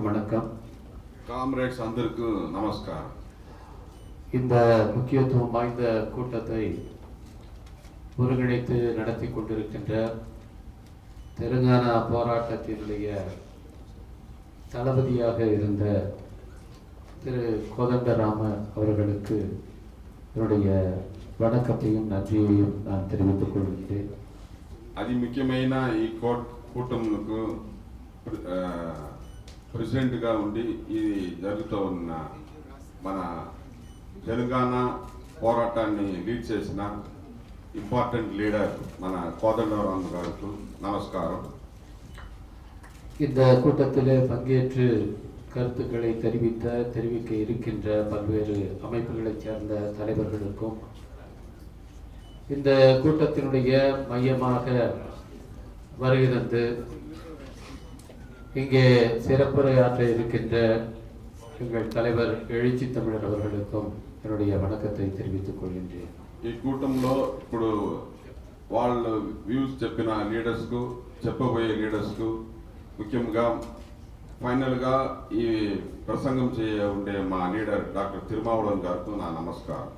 வணக்கம். காம்ரேட்ஸ் అందరికీ நமஸ்காரம். இந்த முக்கியத்துவம் வாய்ந்த கூட்டத்தை ஒருங்கிணைத்து நடத்தி கொண்டிருக்கின்ற தெலுங்கானா போராட்டத்தினுடைய தளபதியாக இருந்த திரு கோதண்டராம அவர்களுக்கு என்னுடைய வணக்கத்தையும் நன்றியையும் நான் தெரிவித்துக் கொள்கிறேன். అది ముఖ్యమైన ఈ కూటమికి ప్రెసిడెంట్గా ఉండి ఇది జరుగుతూ ఉన్న మన తెలంగాణ పోరాటాన్ని లీడ్ చేసిన ఇంపార్టెంట్ లీడర్ మన కోదండరాం గారికి நமஸ்காரம். இந்த கூட்டத்தில் பங்கேற்று கருத்துக்களை தெரிவிக்க இருக்கின்ற பல்வேறு அமைப்புகளைச் சேர்ந்த தலைவர்களுக்கும் இந்த கூட்டத்தினுடைய மையமாக வருகை தந்து இங்கே சிறப்புரையாற்ற இருக்கின்ற எங்கள் தலைவர் எழுச்சி தமிழர் அவர்களுக்கும் என்னுடைய வணக்கத்தை தெரிவித்துக் கொள்கின்றேன். ఈ కూటంలో ఇప్పుడు వాళ్ళు వ్యూస్ చెప్పిన లీడర్స్కు చెప్పబోయే లీడర్స్కు ముఖ్యంగా ఫైనల్గా ఈ ప్రసంగం ఉండే మా లీడర్ డాక్టర్ తిరుమావళవన్ గారికి నా నమస్కారం.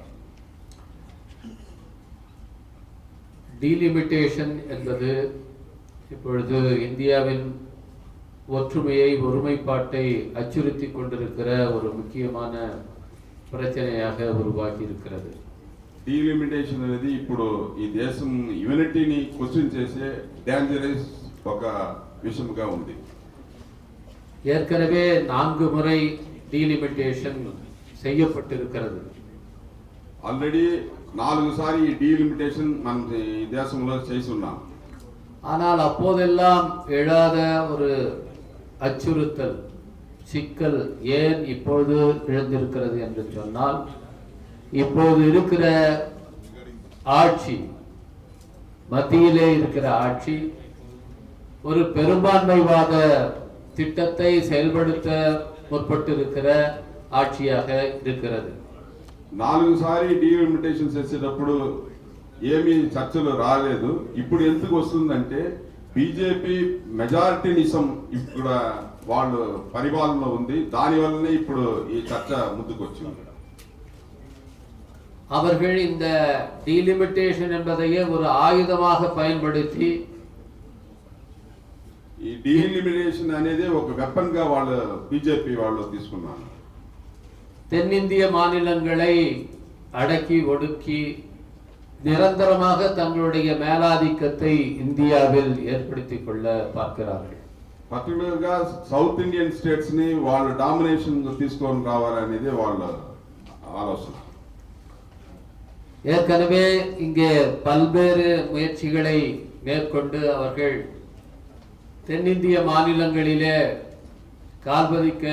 டீலிமிட்டேஷன் என்பது இப்பொழுது இந்தியாவின் ஒற்றுமையை ஒருமைப்பாட்டை அச்சுறுத்தி கொண்டிருக்கிற ஒரு முக்கியமான பிரச்சனையாக உருவாகி இருக்கிறது. డీలిమిటేషన్ అనేది ఇప్పుడు ఈ దేశం యూనిటీని క్వశ్చన్ చేసే డేంజరస్ ఒక విషయంగా ఉంది. ஏற்கனவே 4 முறை டீலிமிட்டேஷன் செய்யப்பட்டிருக்கிறது. ஆல்ரெடி 4 சாரி ఈ డీలిమిటేషన్ మన ఈ దేశంలో చేసి ఉన్నాం. ஆனால் அப்போதெல்லாம் எழாத ஒரு அச்சுறுத்தல் சிக்கல் ஏன் இப்போது எழுந்திருக்கிறது என்று சொன்னால், இப்போது இருக்கிற ஆட்சி, மத்தியிலே இருக்கிற ஆட்சி ஒரு பெரும்பான்மைவாத திட்டத்தை செயல்படுத்த முற்பட்டிருக்கிற ஆட்சியாக இருக்கிறது. 4 సారి డీలిమిటేషన్ చేసేటప్పుడు ఏమీ చర్చలు రాలేదు. ఇప్పుడు ఎందుకు వస్తుందంటే బీజేపీ మెజారిటీనిజం ఇక్కడ వాళ్ళు పరిపాలనలో ఉంది. దానివల్లనే ఇప్పుడు ఈ చర్చ ముందుకు వచ్చింది. அவர்கள் இந்த டீலிமிட்டேஷன் என்பதையே ஒரு ஆயுதமாக பயன்படுத்தி ఈ డీలిమిటేషన్ అనేది ఒక వెపన్ గా వాళ్ళు బీజేపీ వాళ్ళు తీసుకున్నారు. தென்னிந்திய மாநிலங்களை அடக்கி ஒடுக்கி நிரந்தரமாக தங்களுடைய மேலாதிக்கத்தை இந்தியாவில் ஏற்படுத்திக் கொள்ள பார்க்கிறார்கள். పర్టికులర్ గా సౌత్ ఇండియన్ స్టేట్స్ ని వాళ్ళ డామినేషన్ తీసుకొని రావాలనేది వాళ్ళ ఆలోచన. ஏற்கனவே இங்கே பல்வேறு முயற்சிகளை மேற்கொண்டு அவர்கள் தென்னிந்திய மாநிலங்களிலே கால்பதிக்க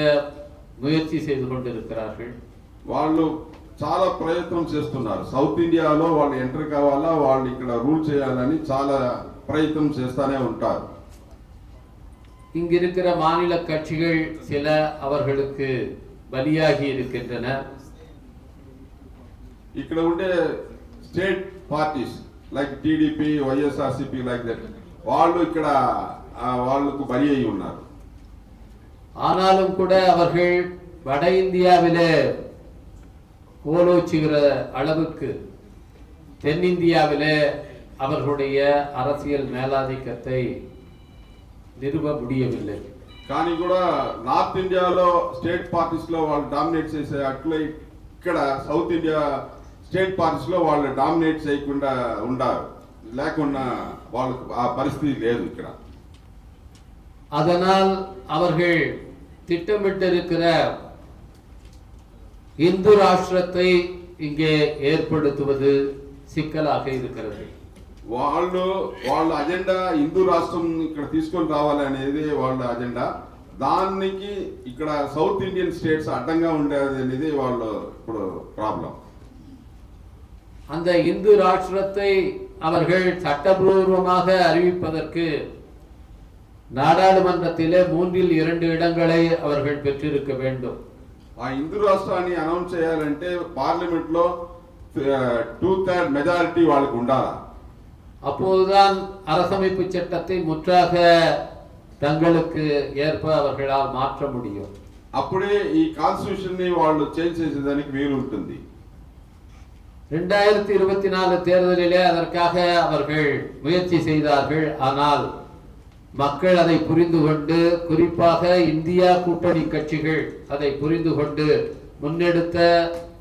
முயற்சி செய்து கொண்டிருக்கிறார்கள். వాళ్ళు చాలా ప్రయత్నం చేస్తున్నారు. సౌత్ ఇండియాలో వాళ్ళు ఎంటర్ కావాలా, వాళ్ళు ఇక్కడ రూల్ చేయాలని చాలా ప్రయత్నం చేస్తానే ఉంటారు. இங்கிருக்கிற மாநில கட்சிகள் சில அவர்களுக்கு பலியாகி இருக்கின்றன. ఇక్కడ ఉండే state parties like TDP, YSRCP like that వాళ్ళు ఇక్కడ వాళ్ళకు బలి అయి ఉన్నారు. ஆனாலும் கூட அவர்கள் வட இந்தியாவிலே கோலோச்சுகிற அளவுக்கு தென்னிந்தியாவிலே அவர்களுடைய அரசியல் மேலாதிக்கத்தை நிறுவ முடியவில்லை. కానీ కూడా నార్త్ ఇండియాలో స్టేట్ పార్టీస్ లో వాళ్ళు డామినేట్ చేసే అట్లే ఇక్కడ సౌత్ ఇండియా స్టేట్ పార్టీస్ లో వాళ్ళు డామినేట్ చేయకుండా ఉండారు. లేకుండా వాళ్ళకు ఆ పరిస్థితి లేదు ఇక్కడ. அதனால் அவர்கள் திட்டமிட்டிருக்கிற இந்து ராஷ்டிரத்தை இங்கே ஏற்படுத்துவது சிக்கலாக இருக்கிறது. వాళ్ళ అజెండా హిందూ రాష్ట్రం ఇక్కడ తీసుకొని రావాలనేది వాళ్ళ అజెండా. దానికి ఇక్కడ సౌత్ ఇండియన్ స్టేట్స్ అడ్డంగా ఉండేది అనేది వాళ్ళ ఇప్పుడు ప్రాబ్లం. அந்த இந்து ராஷ்டிரத்தை அவர்கள் சட்டபூர்வமாக அறிவிப்பதற்கு நாடாளுமன்றத்திலே 3/2 இடங்களை அவர்கள் பெற்றிருக்க வேண்டும். ఆ హిందూ రాష్ట్రాన్ని అనౌన్స్ చేయాలంటే పార్లమెంట్ లో 2/3 మెజారిటీ వాళ్ళకు ఉండాలి. அப்போதுதான் அரசமைப்பு சட்டத்தை முற்றாக தங்களுக்கு ஏற்ப அவர்களால் மாற்ற முடியும். అప్పుడే ఈ కాన్స్టిట్యూషన్ ని వాళ్ళు చేంజ్ చేసేదానికి వీలు ఉంటుంది. 2024 தேர்தலிலே அதற்காக அவர்கள் முயற்சி செய்தார்கள். ஆனால் மக்கள் அதை புரிந்து கொண்டு, குறிப்பாக இந்தியா கூட்டணி கட்சிகள் அதை புரிந்து கொண்டு முன்னெடுத்த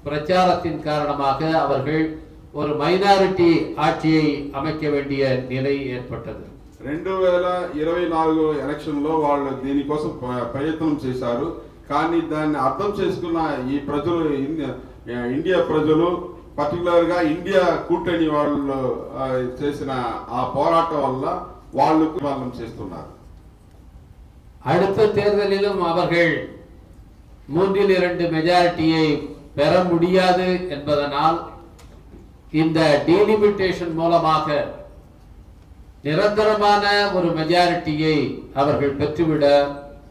பிரச்சாரத்தின் காரணமாக அவர்கள் ஒரு மைனாரிட்டி ஆட்சியை அமைக்க வேண்டிய நிலை ஏற்பட்டது. 2024 ఎలక్షన్ లో వాళ్ళు దీనికోసం ప్రయత్నం చేశారు. కానీ దాన్ని అర్థం చేసుకున్న ఈ ప్రజలు, ఇండియా ప్రజలు, పర్టికులర్ గా ఇండియా కూటమి వాళ్ళు చేసిన ఆ పోరాటం వల్ల వాళ్ళు పాలన చేస్తున్నారు. அடுத்த தேர்தலிலும் அவர்கள் 3/2 மெஜாரிட்டியை பெற முடியாது என்பதனால் இந்த டீலிமிட்டேஷன் மூலமாக நிரந்தரமான ஒரு மெஜாரிட்டியை அவர்கள் பெற்றுவிட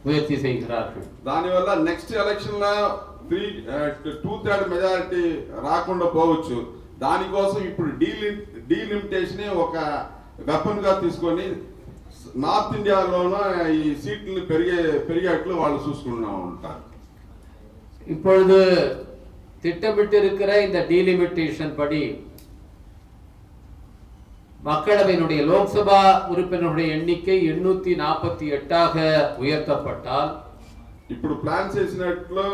முயற்சி செய்கிறார்கள். దానివల్ల నెక్స్ట్ ఎలక్షన్ లో 2/3 మెజారిటీ రాకుండా పోవచ్చు. దానికోసం ఇప్పుడు డీలిమిటేషన్ ఒక వెపన్ గా తీసుకొని నార్త్ ఇండియాలోనూ ఈ సీట్లు పెరిగేట్లు వాళ్ళు చూసుకుంటూ ఉంటారు. இப்பொழுது திட்டமிட்டிருக்கிற இந்த டீலிமிட்டேஷன் படி மக்களவையினுடைய லோக்சபா உறுப்பினர்களுடைய எண்ணிக்கை 848ஆக உயர்த்தப்பட்டால், ఇప్పుడు ప్లాన్ చేసినట్లు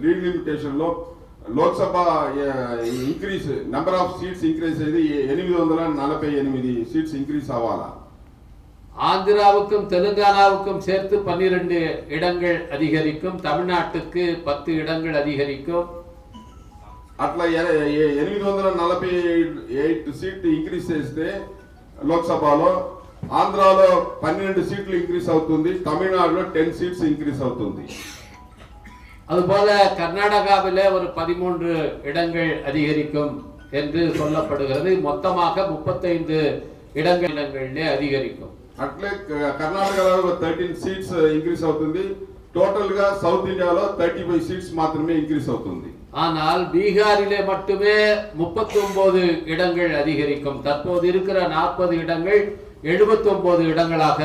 డీలిమిటేషన్ లో Lok Sabha increase number of seats increase అయ్యి 848 సీట్స్ ఇంక్రీస్ అవ్వాలా. ஆந்திராவுக்கும் தெலுங்கானாவுக்கும் சேர்த்து 12 இடங்கள் அதிகரிக்கும், தமிழ்நாட்டுக்கு 10 இடங்கள் அதிகரிக்கும். అట్లా 848 సీట్లు ఇంక్రీస్ చేస్తే లోక్సభలో ఆంధ్రాలో 12 సీట్లు ఇంక్రీస్ అవుతుంది, తమిళనాడులో 10 సీట్స్ ఇంక్రీస్ అవుతుంది. அதுபோல கர்நாடகாவிலே ஒரு 13 இடங்கள் அதிகரிக்கும் என்று சொல்லப்படுகிறது. மொத்தமாக 35 இடங்களிலே அதிகரிக்கும். అట్లే కర్ణాటకలో 13 సీట్స్ ఇంక్రీస్ అవుతుంది. టోటల్ గా సౌత్ ఇండియాలో 35 సీట్స్ మాత్రమే ఇంక్రీస్ అవుతుంది. ஆனால் பீகாரிலே மட்டுமே 39 இடங்கள் அதிகரிக்கும். தற்போது இருக்கிற 40 இடங்கள் 79 இடங்களாக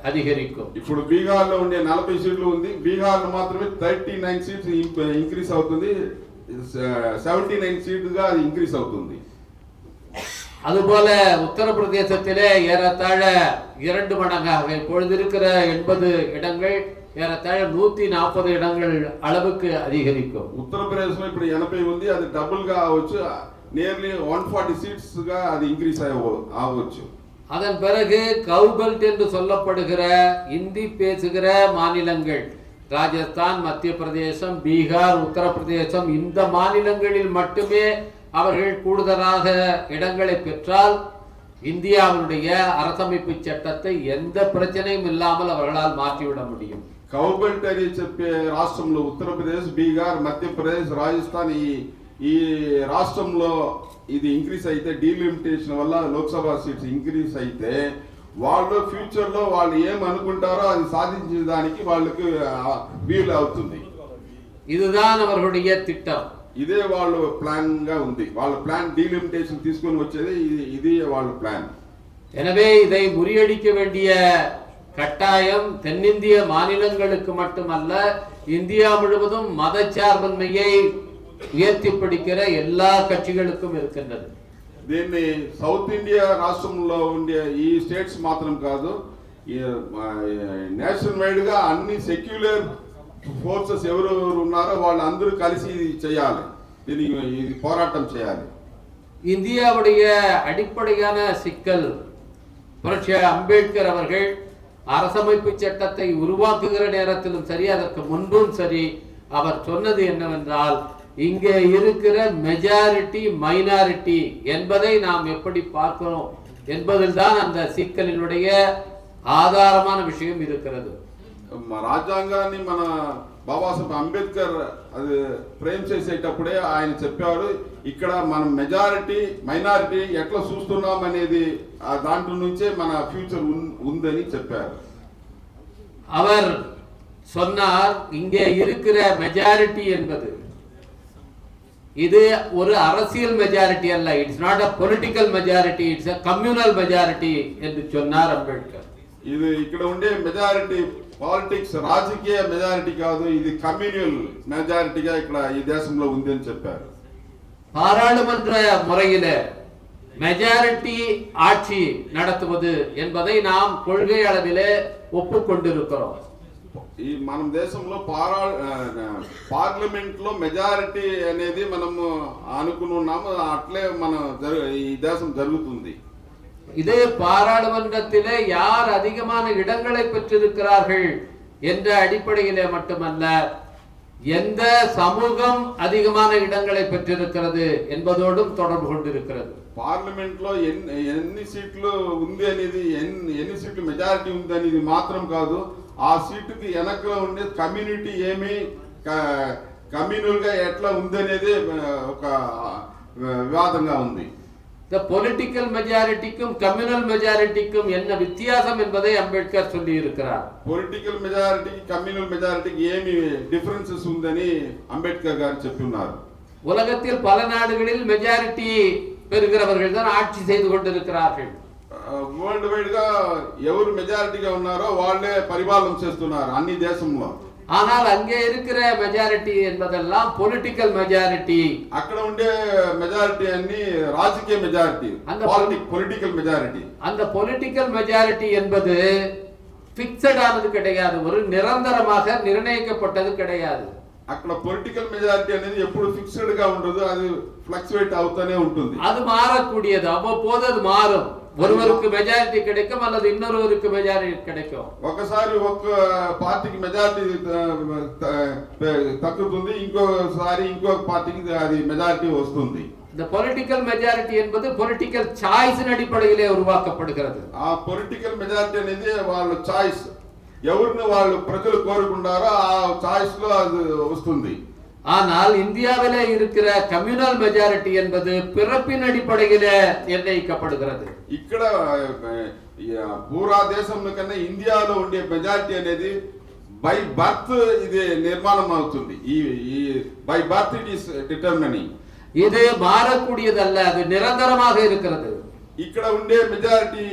அதிகரிக்கும். ఇప్పుడు బీహార్ లో ఉండే 40 సీట్లు ఉంది. బీహార్ లో మాత్రమే 39 సీట్స్ ఇంక్రీస్ అవుతుంది. 79 సీట్లుగా అది ఇంక్రీస్ అవుతుంది. அதுபோல உத்தரப்பிரதேசத்திலே ஏறத்தாழ 2 மடங்காக இப்பொழுது இருக்கிற 80 இடங்கள் ஏறத்தாழ 140 இடங்கள் அளவுக்கு அதிகரிக்கும். ఉత్తరప్రదేశ్ లో ఇప్పుడు 80 ఉంది, అది డబుల్ గా అవ్వచ్చు. నియర్లీ 140 సీట్స్ గా అది ఇంక్రీస్ అవ్వచ్చు. அதன் பிறகு கவுபெல்ட் என்று சொல்லப்படுகிற இந்தி பேசுகிற மாநிலங்கள், ராஜஸ்தான், மத்திய பிரதேசம், பீகார், உத்தரப்பிரதேசம், இந்த மாநிலங்களில் மட்டுமே அவர்கள் கூடுதலாக இடங்களை பெற்றால் இந்தியாவினுடைய அரசமைப்பு சட்டத்தை எந்த பிரச்சனையும் இல்லாமல் அவர்களால் மாற்றிவிட முடியும். కౌబెల్ట్ అని చెప్పే రాష్ట్రంలో ఉత్తరప్రదేశ్, బీహార్, మధ్యప్రదేశ్, రాజస్థాన్ ఈ రాష్ట్రంలో ఇది ఇంక్రీస్ అయితే, డీలిమిటేషన్ వల్ల లోక్సభ సీట్స్ ఇంక్రీస్ అయితే వాళ్ళు ఫ్యూచర్ లో వాళ్ళు ఏమనుకుంటారో అది సాధించడానికి వాళ్ళకి వీలు అవుతుంది. இதுதான் அவர்களுடைய திட்டம். ఇదే వాళ్ళ ప్లాన్ గా ఉంది. వాళ్ళ ప్లాన్ డీలిమిటేషన్ తీసుకొని వచ్చేది ఇది వాళ్ళ ప్లాన్. எனவே இதை முறியடிக்க வேண்டிய கட்டாயம் தென்னிந்திய மாநிலங்களுக்கு மட்டுமல்ல, இந்தியா முழுவதும் மதச்சார்பின்மையை உயர்த்தி பிடிக்கிற எல்லா கட்சிகளுக்கும் இருக்கின்றது. దీన్ని సౌత్ ఇండియా రాష్ట్రంలో ఉండే ఈ స్టేట్స్ మాత్రం కాదు, నేషనల్ వైడ్ గా అన్ని సెక్యులర్ ఫోర్సెస్ ఎవరెవరు ఉన్నారో వాళ్ళందరూ కలిసి చేయాలి, ఇది పోరాటం చేయాలి. இந்தியாவுடைய அடிப்படையான சிக்கல், புரட்சி அம்பேத்கர் அவர்கள் அரசமைப்பு சட்டத்தை உருவாக்குகிற நேரத்திலும் சரி, அதற்கு முன்பும் சரி, அவர் சொன்னது என்னவென்றால், இங்கே இருக்கிற மெஜாரிட்டி மைனாரிட்டி என்பதை நாம் எப்படி பார்க்கிறோம் என்பதில் தான் அந்த சிக்கலினுடைய ஆதாரமான விஷயம் இருக்கிறது. రాజ్యాంగాన్ని మన బాబాసాహెబ్ అంబేద్కర్ అది ఫ్రేమ్ చేసేటప్పుడే ఆయన చెప్పారు, ఇక్కడ మనం మెజారిటీ మైనారిటీ ఎట్లా చూస్తున్నాం అనేది దాంట్లో నుంచే మన ఫ్యూచర్ ఉందని చెప్పారు. அவர் சொன்னார், இங்கே இருக்கிற மெஜாரிட்டி என்பது இது ஒரு அரசியல் மெஜாரிட்டி அல்ல, it's not a political majority, it's a communal majority என்று சொன்னார் அம்பேத்கர். ఇది ఇక్కడ ఉండే మెజారిటీ పాలిటిక్స్ రాజకీయ మెజారిటీ కాదు, ఇది కమ్యూనల్ మెజారిటీగా ఇక్కడ ఈ దేశంలో ఉంది అని చెప్పారు. பாராளுமன்ற முறையில மெஜாரிட்டி ஆட்சி நடத்துவது என்பதை நாம் கொள்கை அளவிலே ஒப்புக்கொண்டிருக்கிறோம். ఈ మన దేశంలో పార్లమెంట్ లో మెజారిటీ అనేది మనము అనుకున్నాము, అట్లే మన ఈ దేశం జరుగుతుంది. இதே பாராளுமன்றத்திலே யார் அதிகமான இடங்களை பெற்றிருக்கிறார்கள் என்ற அடிப்படையிலே மட்டுமல்ல, எந்த சமூகம் அதிகமான இடங்களை பெற்றிருக்கிறது என்பதோடும் தொடர்பு கொண்டிருக்கிறது. పార్లమెంట్ లో ఎన్ని సీట్లు ఉంది అనేది, ఎన్ని సీట్లు మెజారిటీ ఉంది అనేది మాత్రం కాదు, ఆ సీటుకి వెనకలో ఉండే కమ్యూనిటీ ఏమి కమ్యూనల్ గా ఎట్లా ఉంది అనేది ఒక వివాదంగా ఉంది. இந்த பொலிட்டிக்கல் மெஜாரிட்டிக்கும் கம்யூனல் மெஜாரிட்டிக்கும் என்ன வித்தியாசம் என்பதை அம்பேத்கர் சொல்லி இருக்கிறார். పొలిటికల్ మెజారిటీకి కమ్యూనల్ మెజారిటీకి ఏమి డిఫరెన్సెస్ ఉందని అంబేద్కర్ గారు చెప్తున్నారు. உலகத்தில் பல நாடுகளில் மெஜாரிட்டி பெறுகிறவர்கள் தான் ஆட்சி செய்து கொண்டிருக்கிறார்கள். వరల్డ్ వైడ్ గా ఎవరు మెజారిటీగా ఉన్నారో వాళ్ళే పరిపాలన చేస్తున్నారు అన్ని దేశంలో. ஆனால் அங்கே இருக்கிற மெஜாரிட்டி என்பதெல்லாம் பொலிட்டிக்கல் மெஜாரிட்டி. అక్కడ ఉండే మెజారిటీ అన్ని రాజకీయ మెజారిటీ, పొలిటికల్ మెజారిటీ. அந்த பொலிட்டிக்கல் மெஜாரிட்டி என்பது பிக்ஸட் ஆனது கிடையாது, ஒரு நிரந்தரமாக நிர்ணயிக்கப்பட்டது கிடையாது. అక్కడ పొలిటికల్ మెజారిటీ అనేది ఎప్పుడు ఫిక్స్డ్ గా ఉండదు, అది ఫ్లక్చువేట్ అవుతూనే ఉంటుంది. அது மாறக்கூடியது, அவ்வப்போது அது மாறும். ஒருவருக்கு மெஜாரிட்டி கிடைக்கும் அல்லது இன்னொருவருக்கு மெஜாரிட்டி கிடைக்கும். ఒకసారి ఒక పార్టీకి మెజారిటీ తగ్గుతుంది, ఇంకోసారి ఇంకొక పార్టీకి అది మెజారిటీ వస్తుంది. இந்த பொலிட்டிக்கல் மெஜாரிட்டி என்பது பொலிட்டிக்கல் சாய்ஸின் அடிப்படையிலே உருவாக்கப்படுகிறது. ఆ పొలిటికల్ మెజారిటీ అనేది వాళ్ళ చాయిస్, ఎవరిని వాళ్ళు ప్రజలు కోరుకుంటారో ఆ చాయిస్ లో అది వస్తుంది. ஆனால் இந்தியாவிலே இருக்கிற கம்யூனல் மெஜாரிட்டி என்பது பிறப்பின் அடிப்படையிலே நிர்ணயிக்கப்படுகிறது. ఇక్కడ పూరా దేశంలో కన్నా ఇండియాలో ఉండే మెజారిటీ అనేది బై బర్త్ ఇది నిర్మాణం అవుతుంది. ఈ by birth it is determining. இது మారக்கூடியదல்ல, அது నిరంతరமாக இருக்கிறது. ఇక్కడ ఉండే మెజారిటీ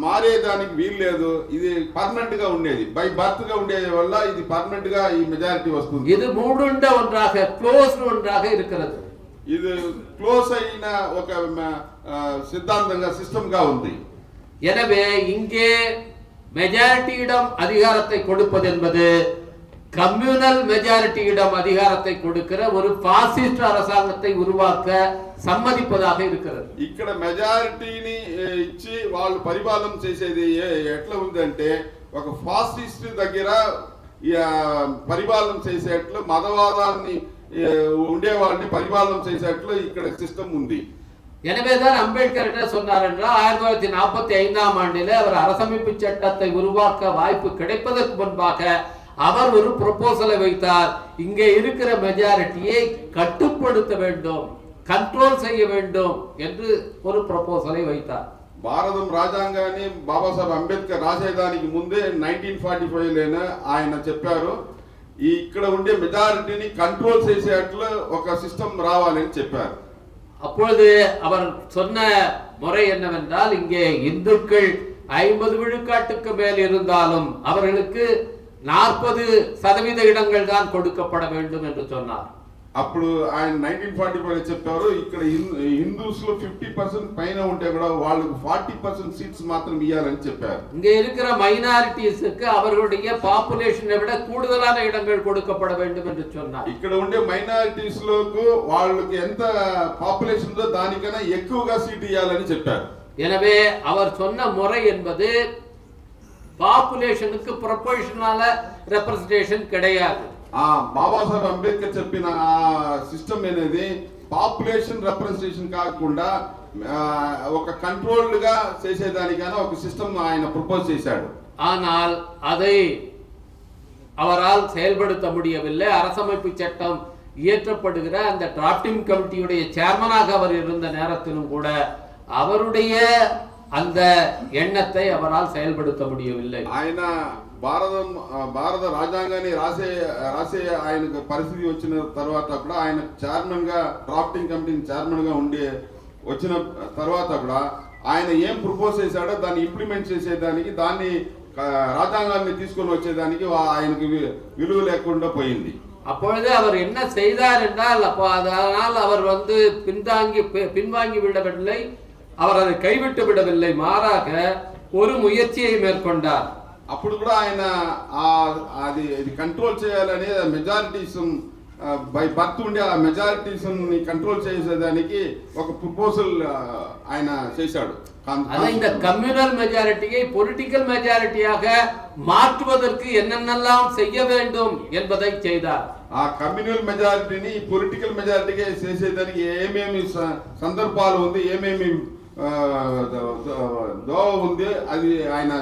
మారేదానికి వీలు లేదు, ఇది పర్మనెంట్ గా ఉండేది. బై బర్త్ గా ఉండేది వల్ల ఇది పర్మనెంట్ గా ఈ మెజారిటీ వస్తుంది. இது மூடுண்ட ஒன்றாக, க்ளோஸ்ட் ஒன்றாக இருக்கிறது. ఇది క్లోజ్ అయిన ఒక సిద్ధాంతంగా సిస్టమ్ గా ఉంది. எனவே இங்கே மெஜாரிட்டியிடம் அதிகாரத்தை கொடுப்பது என்பது கம்யூனல் மெஜாரிட்டியிடம் அதிகாரத்தை கொடுக்கிற ஒரு பாசிஸ்ட் அரசாங்கத்தை உருவாக்க சம்மதிப்பதாக இருக்கிறது. ఇక్కడ మెజారిటీని ఇచ్చి వాళ్ళు పరిపాలన చేసేది ఎట్లా ఉందంటే, ఒక ఫాసిస్ట్ దగ్గర పరిపాలన చేసేట్లు, మతవాదాన్ని ఉండేవాడిని పరిపాలన చేసేట్లు ఇక్కడ సిస్టమ్ ఉంది. எனவேதான் அம்பேத்கர் என்ன சொன்னார் என்றால், 1945ஆம் ஆண்டிலே அவர் அரசமைப்பு சட்டத்தை உருவாக்க வாய்ப்பு கிடைப்பதற்கு முன்பாக அவர் ஒரு ப்ரொபோசலை வைத்தார். இங்கே இருக்கிற மெஜாரிட்டியை கட்டுப்படுத்த வேண்டும், கண்ட்ரோல் செய்ய வேண்டும் என்று ஒரு ப்ரொபோசலை வைத்தார். భారతం రాజ్యాంగాన్ని బాబాసాహెబ్ అంబేద్కర్ రాసేదానికి ముందే 1945లోనే ఆయన చెప్పారు, ఇక్కడ ఉండే మెజారిటీని కంట్రోల్ చేసేట్లు ఒక సిస్టమ్ రావాలని చెప్పారు. அப்பொழுது அவர் சொன்ன முறை என்னவென்றால், இங்கே இந்துக்கள் 50 விழுக்காட்டுக்கு மேல் இருந்தாலும் அவர்களுக்கு 40% இடங்கள் தான் கொடுக்கப்பட வேண்டும் என்று சொன்னார். అప్పుడు ఆయన 1945 చెప్పారు, ఇక్కడ హిందూస్ లో 50% పైన ఉంటే కూడా వాళ్ళకు 40% సీట్స్ మాత్రం ఇవ్వాలని చెప్పారు. இங்கே இருக்கிற மைனாரிட்டிஸ்க்கு அவர்களுடைய பாப்புலேஷனை விட கூடுதலான இடங்கள் கொடுக்கப்பட வேண்டும் என்று சொன்னார். ఇక్కడ ఉండే మైనారిటీస్ లోకు వాళ్ళకి ఎంత పాపులేషన్ ఉందో దానికన్నా ఎక్కువగా సీట్ ఇవ్వాలని చెప్పారు. எனவே அவர் சொன்ன முறை என்பது பாப்புலேஷனுக்கு ப்ரொபோர்ஷனல் ரெப்ரசன்டேஷன் கிடையாது. బాబాసాహెబ్ అంబేద్కర్ చెప్పిన సిస్టమ్ అనేది పాపులేషన్ రెప్రజెంటేషన్ కాకుండా ఒక కంట్రోల్డ్ గా చేసేదానికైనా ఒక సిస్టమ్ ఆయన ప్రపోజ్ చేశాడు. ஆனால் அதை அவரால் செயல்படுத்த முடியவில்லை. அரசமைப்பு சட்டம் இயற்றப்படுகிற அந்த டிராஃப்டிங் கமிட்டியுடைய சேர்மனாக அவர் இருந்த நேரத்திலும் கூட அவருடைய அந்த எண்ணத்தை அவரால் செயல்படுத்த முடியவில்லை. ఆయన భారత రాజ్యాంగాన్ని రాసే ఆయనకు పరిస్థితి వచ్చిన తర్వాత కూడా ఆయన చైర్మన్ గా, డ్రాఫ్టింగ్ కమిటీ చైర్మన్ గా వచ్చిన తర్వాత కూడా ఆయన ఏం ప్రపోజ్ చేశాడో దాన్ని ఇంప్లిమెంట్ చేసేదానికి, దాన్ని రాజ్యాంగాన్ని తీసుకొని వచ్చేదానికి ఆయనకి విలువ లేకుండా పోయింది. அப்பொழுது அவர் என்ன செய்தார் என்றால், அதனால் அவர் பின்வாங்கி விடவில்லை, அவர் அதை கைவிட்டு விடவில்லை, மாறாக ஒரு முயற்சியை மேற்கொண்டார். అప్పుడు కూడా ఆయన అది కంట్రోల్ చేయాలని మెజారిటీస్ బై బర్త్ ఉండే ఆ మెజారిటీస్ ని కంట్రోల్ చేసేదానికి ఒక ప్రపోజల్ ఆయన చేశాడు. இந்த கம்யூனல் மெஜாரிட்டியை பொலிட்டிக்கல் மெஜாரிட்டியாக மாற்றுவதற்கு என்னென்னலாம் செய்ய வேண்டும் என்பதை செய்தார். ఆ కమ్యూనల్ మెజారిటీని పొలిటికల్ మెజారిటీగా చేసేదానికి ఏమేమి సందర్భాలు ఉంది, ఏమేమి దోవ ఉంది, అది ఆయన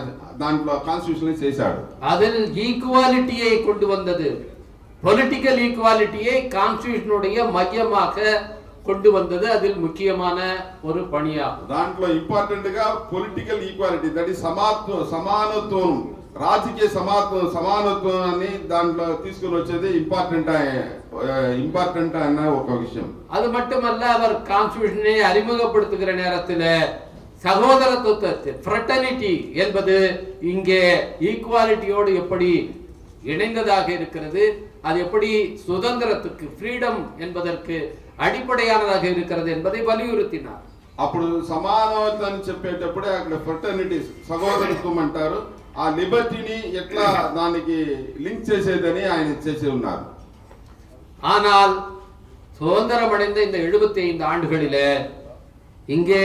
దాంట్లో కాన్స్టిట్యూషన్ చేశాడు. அதில் ஈக்குவாலிட்டியை கொண்டு வந்தது. பொலிட்டிக்கல் ஈக்குவாலிட்டியை கான்ஸ்டிட்யூஷனுடைய மையமாக கொண்டு வந்தது அதில் முக்கியமான ஒரு பணியாகும். దాంట్లో ఇంపార్టెంట్ గా పొలిటికల్ ఈక్వాలిటీ, దట్ ఈస్ సమానత్వం, రాజకీయ సమానత్వాన్ని దాంట్లో తీసుకుని వచ్చేది ఇంపార్టెంట్ అన్న ఒక విషయం. அது மட்டுமல்ல, அவர் கான்ஸ்டிட்யூஷனை அறிமுகப்படுத்துகிற நேரத்தில் சகோதரத்துவத்தை, ஃப்ரெட்டர்னிட்டி என்பது இங்கே ஈக்குவாலிட்டியோடு எப்படி இணைந்ததாக இருக்கிறது, அது எப்படி சுதந்திரத்துக்கு, ஃப்ரீடம் என்பதற்கு అడిపడయానதாக இருக்கிறது என்பதை వలియురుతినారు. అప్పుడు సమానత్వాన్ని చెప్పేటప్పుడే అక్కడ ఫ్రెటర్నిటీ, సహోదరత్వం అంటారు. ఆ లిబర్టీని ఎట్లా దానికి లింక్ చేసేదని ఆయన చేసి ఉన్నారు. ஆனால் சுதந்திரம் அடைந்த இந்த 75 ஆண்டுகளிலே இங்கே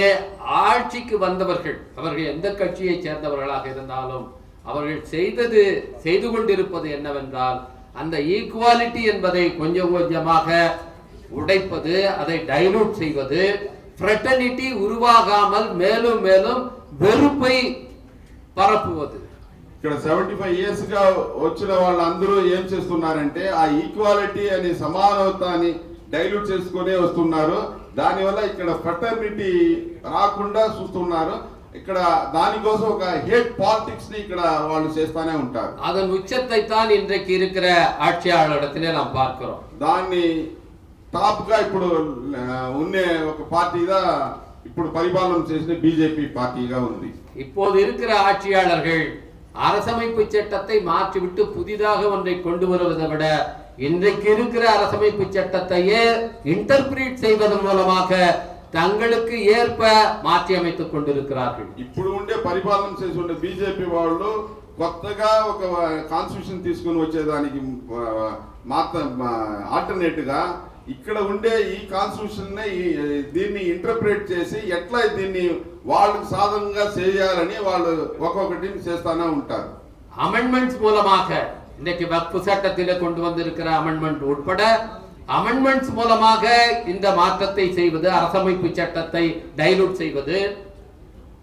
ஆட்சிக்கு வந்தவர்கள், அவர்கள் எந்த கட்சியை சேர்ந்தவர்களாக இருந்தாலும், அவர்கள் செய்து கொண்டிருப்பது என்னவென்றால், அந்த ஈக்குவாலிட்டி என்பதை கொஞ்சம் கொஞ்சமாக உடைப்பது, அதை டைலூட் செய்வது, ஃப்ரெட்டர்னிட்டி உருவாகாமல் மேலும் மேலும் வெறுப்பை పరపువదు. ఇక్కడ 75 ఇయర్స్ గా వచ్చిన వాళ్ళందరూ ఏం చేస్తున్నారంటే ఆ ఈక్వాలిటీ అనే సమానత్వాన్ని డైల్యూట్ చేసుకునే వస్తున్నారు. దానివల్ల ఇక్కడ ఫ్రెటర్నిటీ రాకుండా చూస్తున్నారు. ఇక్కడ దానికోసం ఒక హేట్ పాలిటిక్స్ ని ఇక్కడ వాళ్ళు చేస్తానే ఉంటారు. அதன் உச்சத்தை தான் இன்றைக்கு இருக்கிற ஆட்சியாளரிடத்திலே நாம் பார்க்கிறோம். దాన్ని టాప్ గా ఇప్పుడు ఉన్నే ఒక పార్టీగా ఇప్పుడు పరిపాలన చేసిన బీజేపీ పార్టీగా ఉంది. இப்போது இருக்கிற ஆட்சியாளர்கள் அரசமைப்பு சட்டத்தை மாற்றிவிட்டு புதிதாக ஒன்றை கொண்டு வருவதை விட இன்றைக்கு இருக்கிற அரசமைப்பு சட்டத்தையே இன்டர்பிரேட் செய்வதன் மூலமாக தங்களுக்கு ஏற்ப மாற்றி அமைத்துக் கொண்டிருக்கிறார்கள். ఇప్పుడు ఉండే పరిపాలన చేస్తున్న బీజేపీ వాళ్ళు కొత్తగా ఒక కాన్స్టిట్యూషన్ తీసుకొని వచ్చేదానికి ఆల్టర్నేట్ గా ఇక్కడ ఉండే ఈ కాన్స్టిట్యూషన్ దీన్ని ఇంటర్ప్రిట్ చేసి ఎట్లా దీన్ని వాళ్ళకి సాధనంగా చేయాలని వాళ్ళు ఒక్కొక్కటి చేస్తానే ఉంటారు. அமெண்ட்மெண்ட்ஸ் மூலமாக இன்றைக்கு வக்ஃப் சட்டத்திலே கொண்டு வந்திருக்கிற அமெண்ட்மெண்ட் உட்பட அமெண்ட்மெண்ட்ஸ் மூலமாக இந்த மாற்றத்தை செய்வது, அரசமைப்பு சட்டத்தை டைலூட் செய்வது.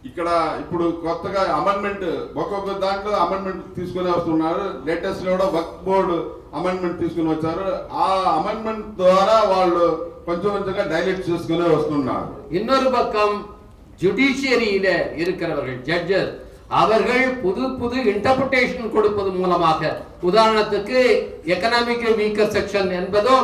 ఇక్కడ ఇప్పుడు కొత్తగా అమెండ్మెంట్ ఒక్కొక్క దాంట్లో అమెండ్మెంట్ తీసుకుని వస్తున్నారు. లేటెస్ట్ లో కూడా వక్ఫ్ బోర్డు అమెండ్మెంట్ తీసుకుని వచ్చారు. ఆ అమెండ్మెంట్ ద్వారా వాళ్ళు కొంచెం కొంచెంగా డైలెక్ట్ చేసుకునే వస్తున్నారు. இன்னொரு பக்கம் ஜுடிஷியரியில இருக்கிறவர்கள், ஜட்ஜஸ், அவர்கள் புது இன்டர்பிரேஷன் கொடுப்பது மூலமாக, உதாரணத்துக்கு எகனாமிக்கல் வீக்கர் செக்ஷன் என்பதோ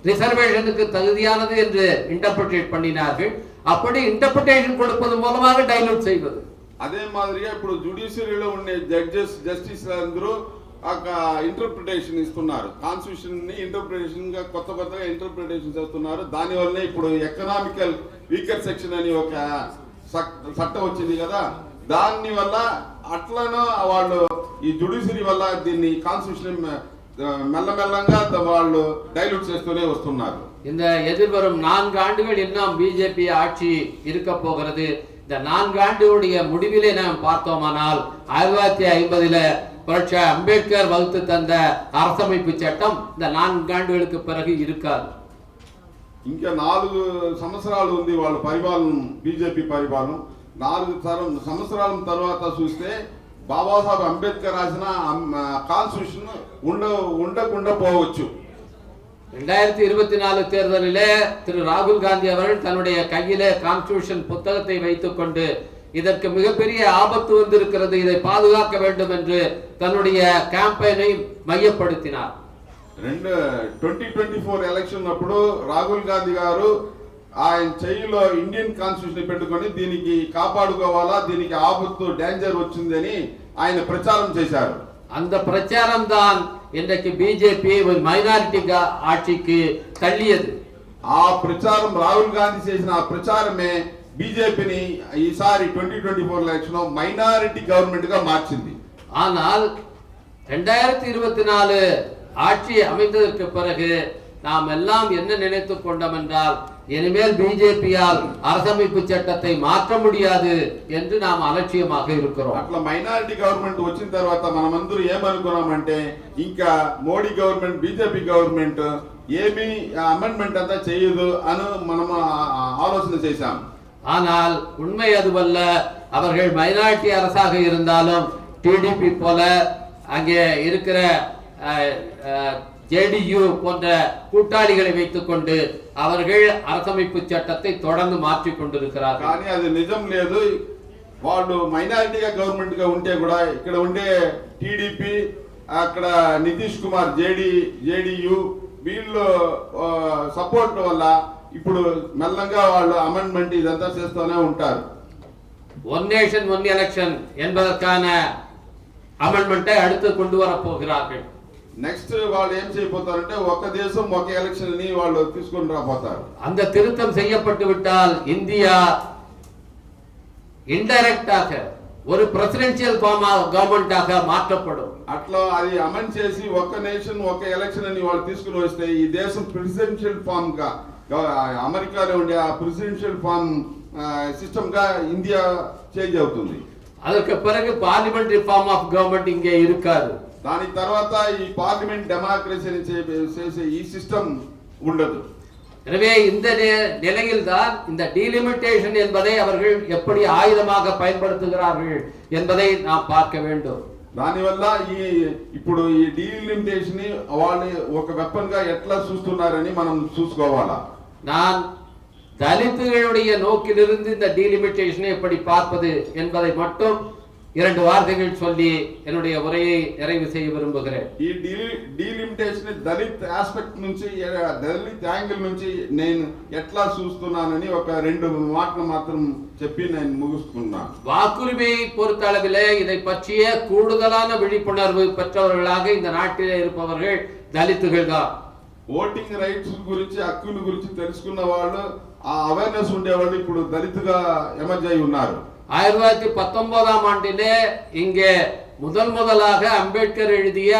ரிசர்வேஷனுக்கு தகுதியானது என்று இன்டர்பிரேட் பண்ணினார்கள். அப்படி இன்டர்பிரேஷன் கொடுப்பது மூலமாக டைலூட் செய்வது. அதே மாதிரிగా ఇప్పుడు జుడిషియరీలో ఉండే జస్టిస్ అందరూ ఇంటర్ప్రిటేషన్ ఇస్తున్నారు. కాన్స్టిట్యూషన్ ని ఇంటర్ప్రిటేషన్ గా కొత్తగా ఇంటర్ప్రిటేషన్ చేస్తున్నారు. దాని వల్లనే ఇప్పుడు ఎకనామికల్ వీకర్ సెక్షన్ అని ఒక చట్టం వచ్చింది కదా, దాని వల్ల అట్లను వాళ్ళు ఈ జుడిషియరీ వల్ల దీన్ని కాన్స్టిట్యూషన్ மெல்லமெல்லங்கா వాళ్ళు டைலூட் చేస్తూనే వస్తున్నారు. இந்த எதிர்வரும் 4 ஆண்டுகள் இன்னும் பிஜேபி ஆட்சி இருக்க போகிறது. இந்த 4 ஆண்டுடைய முடிவிலே நாம் பார்த்தோமானால் 1950 புரட்சி அம்பேத்கர் வகுத்து தந்த அரசமைப்பு சட்டம் இந்த 4 ஆண்டுகளுக்கு பிறகு இருக்காது. ఇంకా 4 సంవత్సరాలు ఉంది వాళ్ళ పరిపాలన, బీజేపీ పరిపాలన. 4 సంవత్సరాల తర్వాత చూస్తే బాబాసాహెబ్ అంబేద్కర్ రాసిన కాన్స్టిట్యూషన్ ఉండకుండా పోవచ్చు. 2024 தேர்தலிலே திரு ராகுல் காந்தி அவர்கள் தன்னுடைய கையிலே கான்ஸ்டிடியூஷன் புத்தகத்தை வைத்துக் கொண்டு இதற்கு மிகப்பெரிய ஆபத்து வந்திருக்கிறது, இதை பாதுகாக்க வேண்டும் என்று தன்னுடைய கேம்பெயினை மையப்படுத்தினார். 2024 ఎలక్షన్ అప్పుడు రాహుల్ గాంధీ గారు ఆయన చెయ్యిలో ఇండియన్ కాన్స్టిట్యూషన్ పెట్టుకొని దీనికి కాపాడుకోవాలా, దీనికి ఆపత్తు డేంజర్ వచ్చిందని ఆయన ప్రచారం చేశారు. அந்த பிரச்சாரம் தான் இன்றைக்கு பிஜேபி ஒரு மைனாரிட்டி ஆட்சிக்கு தள்ளியது. ఆ ప్రచారం రాహుల్ గాంధీ చేసిన ఆ ప్రచారమే బీజేపీని ఈసారి 2024 ఎలక్షన్ మైనారిటీ గవర్నమెంట్ గా మార్చింది. ஆனால் 2024 ஆட்சி அமைந்ததற்கு பிறகு நாம் எல்லாம் என்ன நினைத்துக் கொண்டோம் என்றால் இனிமேல் பிஜேபியால் அரசமைப்பு சட்டத்தை மாற்ற முடியாது என்று நாம் అలక్ష్యமாக இருக்கிறோம். అట్లా మైనారిటీ గవర్నమెంట్ వచ్చిన తర్వాత మనమందరూ ఏమనుకున్నామంటే ఇంకా మోడీ గవర్నమెంట్ బీజేపీ గవర్నమెంట్ ఏమీ అమెండ్మెంట్ అంతా చేయదు అని మనం ఆలోచన చేశాం. ஆனால் உண்மை அதுவல்ல. அவர்கள் மைனாரிட்டி அரசாக இருந்தாலும் டிடிபி போல அங்கே இருக்கிற ஜேடியு போன்ற கூட்டாளிகளை வைத்துக் கொண்டு அவர்கள் அரசமைப்பு சட்டத்தை தொடர்ந்து மாற்றிக் கொண்டிருக்கிறார்கள். కానీ అది నిజం లేదు. వాళ్ళు మైనారిటీగా గవర్నమెంట్ గా ఉంటే కూడా ఇక్కడ ఉండే టీడీపీ అక్కడ నితీష్ కుమార్ జేడీయూ వీళ్ళు సపోర్ట్ వల్ల ఇప్పుడు మెల్లంగా వాళ్ళు అమెండ్మెంట్ ఇదంతా చేస్తూనే ఉంటారు. ஒன் நேஷன் ஒன் எலெக்ஷன் என்பதற்கான அமெண்ட்மெண்ட்டை அடுத்து கொண்டு வர போகிறார்கள். నెక్స్ట్ వాళ్ళు ఏం చేయబోతారంటే ఒక దేశం ఒక ఎలక్షన్ ని వాళ్ళు తీసుకొని రాబోతారు. அந்த திருத்தம் செய்யப்பட்டு விட்டால் இந்தியா இன்டைரக்டாக ஒரு பிரசிடென்ஷியல் గవర్నమెంటాக మాற்றப்படும். అట్లా అది అమెండ్ చేసి ఒక నేషన్ ఒక ఎలక్షన్ అని వాళ్ళు తీసుకుని వస్తే ఈ దేశం ప్రెసిడెన్షియల్ ఫామ్ గా అమెరికాలో ఉండే ఆ ప్రెసిడెన్షియల్ ఫామ్ సిస్టమ్ గా ఇండియా చేంజ్ అవుతుంది. அதற்கு பிறகு பார்லிமெண்டரி ஃபார்ம் ஆஃப் கவர்மெண்ட் இங்கே இருக்காது. దాని తర్వాత ఈ పార్లమెంట్ డెమోక్రసీని చేసే ఈ సిస్టమ్ ఉండదు. எனவே இந்த நிலையில் தான் இந்த டீலிமிட்டேஷன் என்பதை அவர்கள் எப்படி ஆயுதமாக பயன்படுத்துகிறார்கள் என்பதை நாம் பார்க்க வேண்டும். దానివల్ల ఇప్పుడు ఈ డీలిమిటేషన్ ని వాళ్ళు ఒక వెపన్ గా ఎట్లా చూస్తున్నారని మనం చూసుకోవాలా. நான் தலித்துகளுடைய நோக்கிலிருந்து இந்த டீலிமிட்டேஷனை எப்படி பார்ப்பது என்பதை மட்டும் 2 வார்த்தைகள் சொல்லி என்னுடைய உரையை நிறைவு செய்ய விரும்புகிறேன். ఈ డీలిమిటేషన్ దళిత్ ఆస్పెక్ట్ నుంచి దళిత్ యాంగిల్ నుంచి నేను ఎట్లా చూస్తున్నానని ఒక 2 మాటలు మాత్రం చెప్పి నేను ముగిస్తున్నాను. வாக்குரிமையை பொறுத்த அளவிலே இதை பற்றிய கூடுதலான விழிப்புணர்வு பெற்றவர்களாக இந்த நாட்டிலே இருப்பவர்கள் தலித்துகள் தான். ఓటింగ్ రైట్స్ గురించి హక్కుల గురించి తెలుసుకున్న వాళ్ళు ఆ అవేర్నెస్ ఉండేవాళ్ళు ఇప్పుడు దళితుగా ఎమర్జ్ అయి ఉన్నారు. 1919ஆம் ஆண்டிலே இங்கே முதலாக அம்பேத்கர் எழுதிய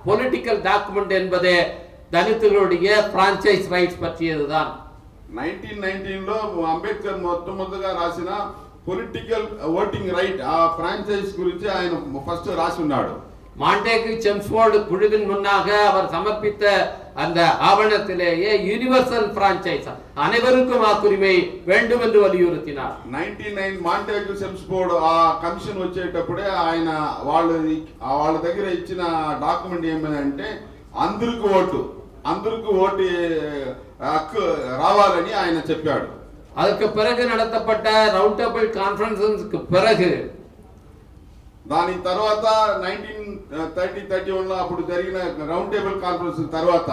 பொலிட்டிக்கல் டாக்குமெண்ட் என்பதே தலித்துகளுடைய பிரான்சைஸ் ரைட்ஸ் பற்றியதுதான். 1919 లో అంబేద్కర్ మొట్టమొదటిగా రాసిన పొలిటికల్ ఓటింగ్ రైట్ ఆ ఫ్రాంచైజ్ గురించి ఆయన ఫస్ట్ రాసి ఉన్నాడు. மாண்டேகு செம்ஸ்போர்டு குழுவின் முன்னாக அவர் சமர்ப்பித்த அந்த ஆவணத்திலேயே யூனிவர்சல் பிரான்சைஸ் அனைவருக்கும் வாக்குரிமை வேண்டும் என்று வலியுறுத்தினார். 99 మాంటేగు సెమ్స్ఫోర్డ్ ఆ కమిషన్ వచ్చేటప్పుడే ఆయన వాళ్ళ దగ్గర ఇచ్చిన డాక్యుమెంట్ ఏమంటే అందరికి ఓటు హక్కు రావాలని ఆయన చెప్పాడు. அதுக்கு பிறகு நடத்தப்பட்ட ரவுண்ட் டேபிள் கான்ஃபரன்ஸ்க்கு பிறகு దాని తర్వాత 1930-31 లో అప్పుడు జరిగిన రౌండ్ టేబుల్ కాన్ఫరెన్స్ తర్వాత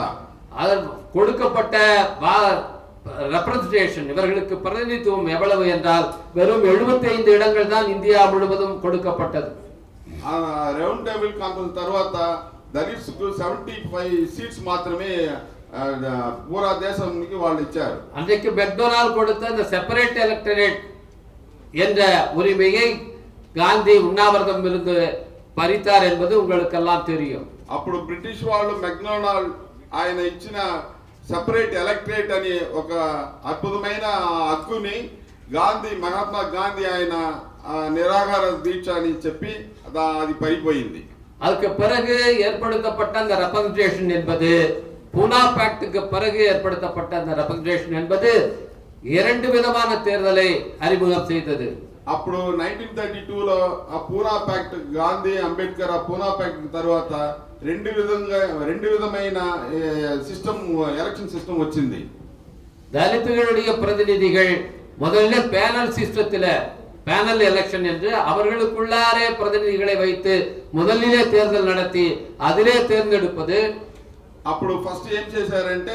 கொடுக்கப்பட்ட ரெப்ரசன்டேஷன் இவர்களுக்கு பிரதிநிதித்துவம் எவ்வளவு என்றால் வெறும் 75 இடங்கள் தான் இந்தியா முழுவதும் கொடுக்கப்பட்டது. రౌండ్ టేబుల్ కాన్ఫరెన్స్ తర్వాత దళిత్స్ కు 75 సీట్స్ మాత్రమే పూరా దేశానికి వాళ్ళు ఇచ్చారు. அன்றைக்கு மெக்டொனால்ட் கொடுத்த இந்த செப்பரேட் எலக்டரேட் என்ற உரிமையை காந்தி உண்ணாவிரதம் இருந்து பறித்தார் என்பது உங்களுக்கெல்லாம் தெரியும். అప్పుడు బ్రిటిష్ వాళ్ళు మెక్డొనాల్డ్ ఆయన ఇచ్చిన సెపరేట్ ఎలక్టరేట్ అని ఒక అద్భుతమైన హక్కుని మహాత్మా గాంధీ ఆయన నిరాహార దీక్ష అని చెప్పి అది పడిపోయింది. அதுக்கு பிறகு ஏற்படுத்தப்பட்ட அந்த ரெப்ரசன்டேஷன் என்பது பூனா பேக்டுக்கு பிறகு ஏற்படுத்தப்பட்ட அந்த ரெப்ரசன்டேஷன் என்பது 2 விதமான தேர்தலை அறிமுகம் செய்தது. అప్పుడు 1932 లో ఆ పూనా ప్యాక్ట్ గాంధీ అంబేద్కర్ ఆ పూనా ప్యాక్ట్ తర్వాత రెండు విధమైన సిస్టమ్ ఎలక్షన్ సిస్టమ్ వచ్చింది. தலித்துகளுடைய பிரதிநிதிகள் முதல்ல பேனல் சிஸ்டத்தில் பேனல் எலெக்ஷன் என்று அவர்களுக்குள்ளாரே பிரதிநிதிகளை வைத்து முதலிலே தேர்தல் நடத்தி அதிலே தேர்ந்தெடுப்பது. అప్పుడు ఫస్ట్ ఏం చేశారంటే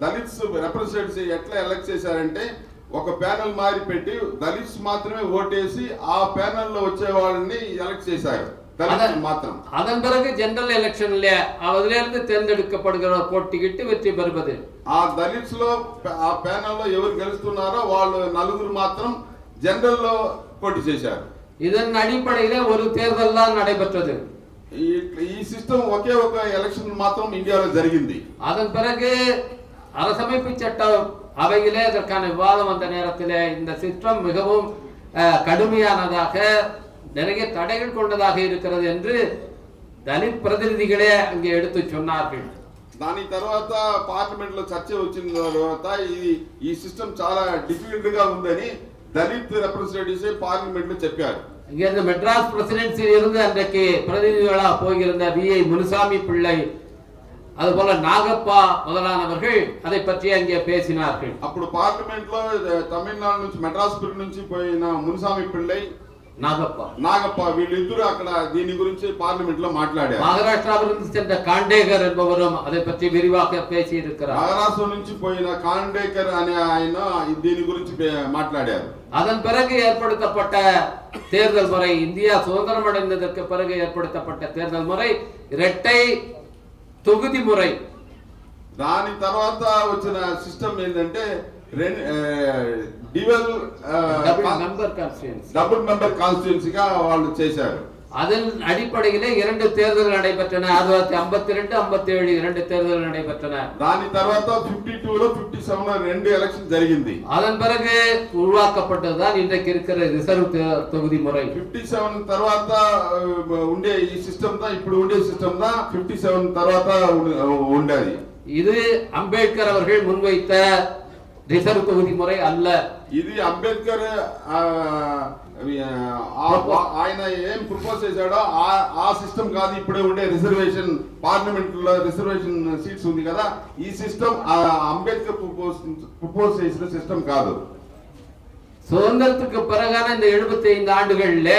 దళిత్స్ రిప్రజెంటేటివ్స్ ఎట్లా ఎలక్ట్ చేశారంటే ఒక ప్యానెల్ మారి పెట్టి దళిత్స్ మాత్రమే ఓటేసి ఆ ప్యానెల్ లో వచ్చే వాళ్ళని ఎలక్ట్ చేశారు, దళిత్స్ మాత్రం. அதன் பிறகு ஜெனரல் எலெக்ஷன்ல அதிலிருந்து தேர்ந்தெடுக்கப்படுகிறவர் போட்டியிட்டு வெற்றி பெறுவது. ఆ దళిత్స్ లో ఆ ప్యానెల్ లో ఎవరు గెలుస్తున్నారో వాళ్ళు నలుగురు మాత్రం జనరల్ లో పోటీ చేశారు. இதன் அடிப்படையில ஒரு தேர்தல் தான் நடைபெற்றது. ఈ సిస్టమ్ ఒకే ఒక ఎలక్షన్ మాత్రం ఇండియాలో జరిగింది. அதன் பிறகு அரசமைப்பு சட்டம் அவையிலே அதற்கான விவாதம் வந்த நேரத்திலே இந்த சிஸ்டம் மிகவும் கடுமையானதாக நிறைய தடைகள் கொண்டதாக இருக்கிறது என்று தலித் பிரதிநிதிகளே அங்கே எடுத்து சொன்னார்கள். దాని తర్వాత పార్లమెంట్ లో చర్చ వచ్చిన తర్వాత ఈ సిస్టమ్ చాలా డిఫికల్ట్ గా ఉందని దళిత్ రిప్రజెంటేటివ్స్ பார்லிமென்ட்ல చెప్పారు. இங்கிருந்து மெட்ராஸ் பிரசிடென்சியில் இருந்து அன்றைக்கு பிரதிநிதிகளாக போயிருந்த வி.ஐ. முனுசாமி பிள்ளை அதுபோல நாகப்பா முதலானவர்கள் அதை பற்றி அங்கே பேசினார்கள். అప్పుడు పార్లమెంట్ లో తమిళనాడు నుంచి మెడ్రాస్ నుంచి పోయిన మునుసామి పిళ్ళై నాగప్ప వీళ్ళిద్దరూ అక్కడ దీని గురించి పార్లమెంట్ లో మాట్లాడారు. மகாராஷ்டிராவிலிருந்து சென்ற காண்டேகர் என்பவரும் அதை பற்றி விரிவாக பேசி இருக்கிறார். மகாராஷ்டிரா నుంచి పోయిన కాండేకర్ అనే ఆయన దీని గురించి మాట్లాడారు. அதன் பிறகு ஏற்படுத்தப்பட்ட தேர்தல் முறை, இந்தியா சுதந்திரம் அடைந்ததற்கு பிறகு ஏற்படுத்தப்பட்ட தேர்தல் முறை இரட்டை தொகுதி முறை. దాని తర్వాత వచ్చిన సిస్టమ్ ఏంటంటే డబుల్ మెంబర్ కాన్స్టిట్యుయెన్సీగా వాళ్ళు చేశారు. அதன் அடிப்படையிலே இரண்டு தேர்தல்கள் நடைபெற்றன. 1952, 57 இரண்டு தேர்தல்கள் நடைபெற்றன. దాని తర్వాత 52 లో 57 లో రెండు ఎలక్షన్ జరిగింది. அதன் பிறகு உருவாக்கப்பட்டதுதான் இன்றைக்கு இருக்கிற ரிசர்வ் தொகுதி முறை. 57 తర్వాత ఉండే ఈ సిస్టమ్ தான் ఇప్పుడు ఉండే సిస్టమ్ தான் 57 తర్వాత ఉండేది. இது அம்பேத்கர் அவர்கள் முன்வைத்த ரிசர்வ் தொகுதி முறை அல்ல. ఇది అంబేద్కర్ ఆయన ఏం ప్రపోజ్ చేశాడో ఆ సిస్టమ్ కాదు ఇప్పుడే ఉండే రిజర్వేషన్. పార్లమెంట్ లో రిజర్వేషన్ సీట్స్ ఉంది కదా, ఈ సిస్టమ్ అంబేద్కర్ ప్రపోజ్ చేసిన సిస్టమ్ కాదు. சுதந்திரத்துக்கு பிறகான இந்த 75 ஆண்டுகள்ல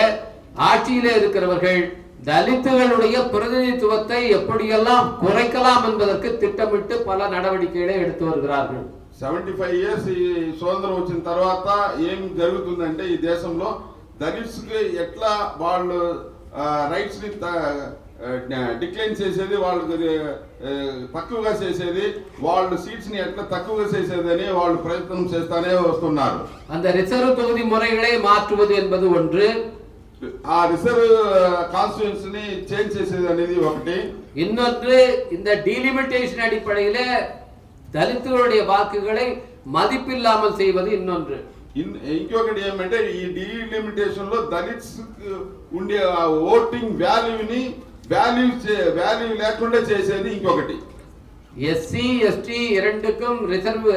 ஆட்சியிலே இருக்கிறவர்கள் தலித்துகளுடைய பிரதிநிதித்துவத்தை எப்படியெல்லாம் குறைக்கலாம் என்பதற்கு திட்டமிட்டு பல நடவடிக்கைகளை எடுத்து வருகிறார்கள். 75 ఇయర్స్ ఈ స్వతంత్రం వచ్చిన తర్వాత ఏం జరుగుతుందంటే ఈ దేశంలో దళిత్స్ కి ఎట్లా వాళ్ళు రైట్స్ ని డిక్లైన్ చేసేది, వాళ్ళకి తక్కువగా చేసేది, వాళ్ళ సీట్స్ ని ఎట్లా తక్కువగా చేసేది అని వాళ్ళు ప్రయత్నం చేస్తానే వస్తున్నారు. அந்த ரிசர்வ் தொகுதி முறைகளை மாற்றுவது என்பது ஒன்று, ఆ రిజర్వ్ కాన్స్టిట్యుయెన్సీ ని చేంజ్ చేసేది అనేది ఒకటి. இன்னொன்று இந்த டீலிமிட்டேஷன் அடிப்படையிலே దళితులుடைய వాక్కుகளை మదిపిల్లాமல் செய்வது இன்னொன்று. ఇంకొకటి ఏమంటే ఈ డీలిమిటేషన్ లో దళిత్స్ ఉండే ఓటింగ్ వాల్యూని వాల్యూ లేకుండా చేసేది ఇంకొకటి. எஸ்சி எஸ்டி இரண்டுக்கும் ரிசர்வ்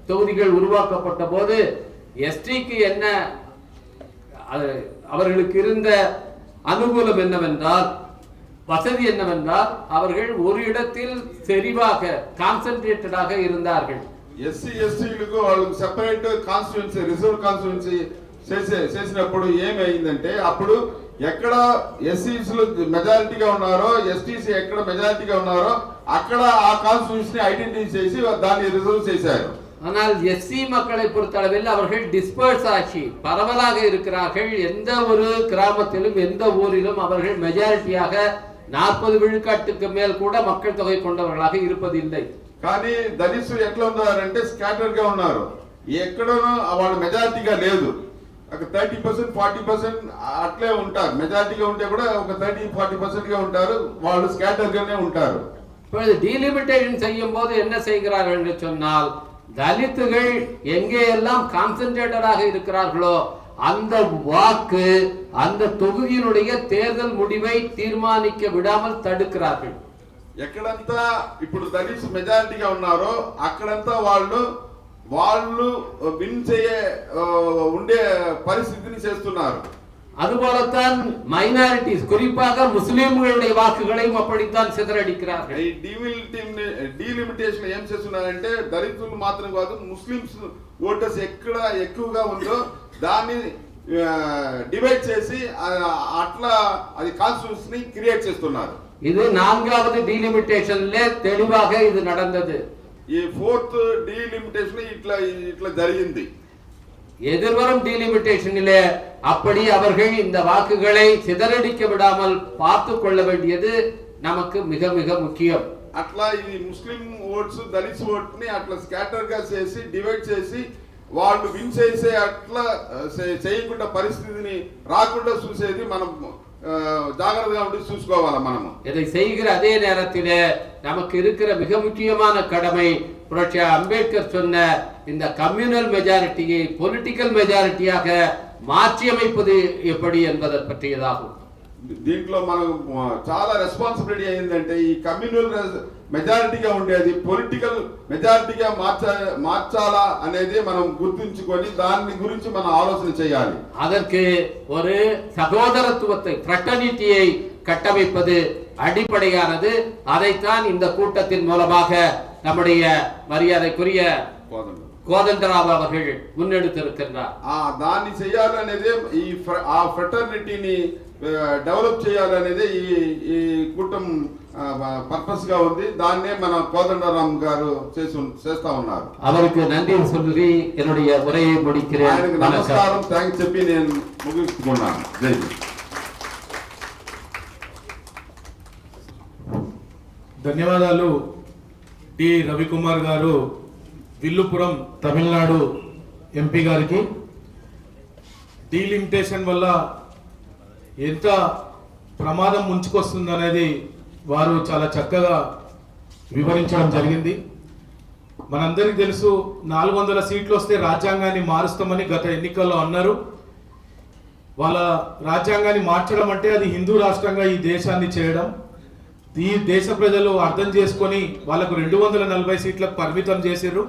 தொகுதிகள் உருவாக்கப்பட்ட போது எஸ்டிக்கு என்ன அவர்களுக்கு இருந்த அனுகூலம் என்னவென்றால், வசதி என்னவென்றால் அவர்கள் ஒரு இடத்தில் செறிவாக கான்சென்ட்ரேட்டடாக இருந்தார்கள். ఎస్సీ ఎస్టీలకు వాళ్ళకి సెపరేట్ కాన్స్టిట్యుయెన్సీ రిజర్వ్ కాన్స్టిట్యుయెన్సీ చేసినప్పుడు ఏమైందంటే అప్పుడు ఎక్కడ ఎస్సీస్ మెజారిటీగా ఉన్నారో, ఎస్టీసీ ఎక్కడ మెజారిటీగా ఉన్నారో అక్కడ ఆ కాన్స్టిట్యుయెన్సీని ఐడెంటిఫై చేసి దాన్ని రిజర్వ్ చేశారు. ஆனால் எஸ்சி மக்களை பொறுத்தளவில் அவர்கள் டிஸ்பர்ஸ் ஆட்சி பரவலாக இருக்கிறார்கள். எந்த ஒரு கிராமத்திலும் எந்த ஊரிலும் அவர்கள் மெஜாரிட்டியாக 40 விழுக்காட்டுக்கு மேல் கூட மக்கள் தொகை கொண்டவர்களாக இருப்பதில்லை. కానీ దళితులు ఎట్లా ఉన్నారంటే స్కాటర్డ్ గా ఉన్నారు, ఎక్కడనో వాళ్ళ మెజారిటీగా లేదు. ఒక 30%, 40% అట్లే ఉంటారు. మెజారిటీగా ఉంటే కూడా ఒక 30-40% గా ఉంటారు, వాళ్ళు స్కాటర్ గానే ఉంటారు. இப்பொழுது டீலிமிட்டேஷன் செய்யும் போது என்ன செய்கிறார்கள் என்று சொன்னால், தலித்துகள் எங்கே எல்லாம் கான்சென்ட்ரேட்டடாக இருக்கிறார்களோ அந்த வாக்கு அந்த தொகுதியினுடைய தேர்தல் முடிவை தீர்மானிக்க விடாமல் தடுக்கிறார்கள். ఎక్కడంతా ఇప్పుడు దళిత్స్ మెజారిటీగా ఉన్నారో అక్కడంతా వాళ్ళు విన్ ఉండే పరిస్థితిని చేస్తున్నారు. அதுபோலத்தான் மைனாரிட்டிஸ், குறிப்பாக முஸ்லிம்களுடைய வாக்குகளையும் அப்படித்தான் சிதறடிக்கிறார்கள். ఈ డీలిమిటేషన్ ఏం చేస్తున్నారంటే దళితులు మాత్రం కాదు, ముస్లిమ్స్ ఓటర్స్ ఎక్కడ ఎక్కువగా ఉందో దాన్ని డివైడ్ చేసి అట్లా అది కాన్స్టిట్యూన్సీని క్రియేట్ చేస్తున్నారు. இது 4வது டீலிமிட்டேஷன்ல தெளிவாக இது நடந்தது. ఈ 4th డీలిమిటేషన్ ఇట్లా జరిగింది. எதிர்வரும் டீலிமிட்டேஷனிலே அப்படி அவர்கள் இந்த வாக்குகளை சிதறடிக்க விடாமல் பார்த்து கொள்ள வேண்டியது நமக்கு மிக மிக முக்கியம். అట్లా ఇది ముస్లిం ఓట్స్ దళిత్ ఓట్ ని అట్లా స్కాటర్ గా చేసి డివైడ్ చేసి వాళ్ళు విన్ చేసే అట్లా చేయకుండా పరిస్థితిని రాకుండా చూసేది మనం జాగ్రత్తగా ఉండి చూసుకోవాలి. మనము இதை செய்கிற அதே நேரத்திலே நமக்கு இருக்கிற மிக முக்கியமான கடமை புரட்சி அம்பேத்கர் சொன்ன இந்த கம்யூனல் மெஜாரிட்டியை பொலிட்டிக்கல் மெஜாரிட்டியாக மாற்றி அமைப்பது எப்படி என்பதை பற்றியதாகும். దీంట్లో మనం చాలా రెస్పాన్సిబిలిటీ ఏంటంటే ఈ కమ్యూనల్ మెజారిటీగా ఉండేది పొలిటికల్ మెజారిటీగా మార్చాలా అనేది మనం గుర్తుంచుకొని దాని గురించి మనం ఆలోచన చేయాలి. அதற்கு ஒரு சகோதரத்துவத்தை ஃப்ரெட்டர்னிட்டியை கட்டமைப்பது அடிப்படையானது. அதைத்தான் இந்த கூட்டத்தின் மூலமாக நம்முடைய மரியாதைக்குரிய கோதண்டராவ் அவர்கள் முன்னெடுத்திருக்கின்றார். దాన్ని చేయాలనేది ఈ ఫ్రెటర్నిటీని డెవలప్ చేయాలనేది ఈ కూటం పర్పస్ గా ఉంది. దాన్నే మన కోదండరామ్ గారు చేస్తా ఉన్నారు. அவருக்கு நன்றி சொல்லி என்னுடைய உரையை முடிக்கிறேன். ఆయనకు నమస్కారం థాంక్స్ చెప్పి నేను ముగిస్తున్నాను. జై హింద్. ధన్యవాదాలు టి రవికుమార్ గారు, విల్లుపురం తమిళనాడు ఎంపీ గారికి. డీలిమిటేషన్ వల్ల ఎంత ప్రమాదం ముంచుకొస్తుందనేది వారు చాలా చక్కగా వివరించడం జరిగింది. మనందరికీ తెలుసు 400 సీట్లు వస్తే రాజ్యాంగాన్ని మారుస్తామని గత ఎన్నికల్లో అన్నారు. వాళ్ళ రాజ్యాంగాన్ని మార్చడం అంటే అది హిందూ రాష్ట్రంగా ఈ దేశాన్ని చేయడం. ఈ దేశ ప్రజలు అర్థం చేసుకొని వాళ్ళకు 240 సీట్లకు పరిమితం చేశారు.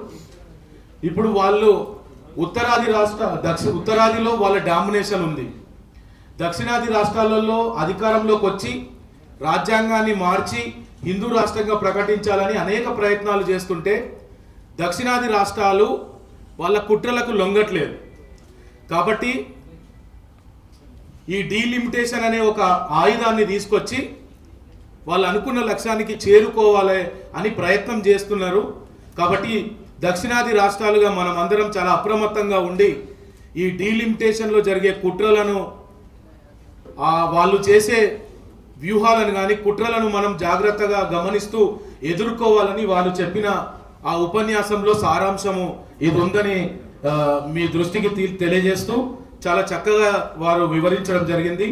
ఇప్పుడు వాళ్ళు ఉత్తరాదిలో వాళ్ళ డామినేషన్ ఉంది. దక్షిణాది రాష్ట్రాలలో అధికారంలోకి వచ్చి రాజ్యాంగాన్ని మార్చి హిందూ రాష్ట్రంగా ప్రకటించాలని అనేక ప్రయత్నాలు చేస్తుంటే దక్షిణాది రాష్ట్రాలు వాళ్ళ కుట్రలకు లొంగట్లేదు. కాబట్టి ఈ డీలిమిటేషన్ అనే ఒక ఆయుధాన్ని తీసుకొచ్చి వాళ్ళు అనుకున్న లక్ష్యానికి చేరుకోవాలి అని ప్రయత్నం చేస్తున్నారు. కాబట్టి దక్షిణాది రాష్ట్రాలుగా మనం అందరం చాలా అప్రమత్తంగా ఉండి ఈ డీలిమిటేషన్లో జరిగే కుట్రలను, వాళ్ళు చేసే వ్యూహాలను కానీ కుట్రలను మనం జాగ్రత్తగా గమనిస్తూ ఎదుర్కోవాలని వాళ్ళు చెప్పిన ఆ ఉపన్యాసంలో సారాంశము ఇది ఉందని మీ దృష్టికి తెలియజేస్తూ చాలా చక్కగా వారు వివరించడం జరిగింది.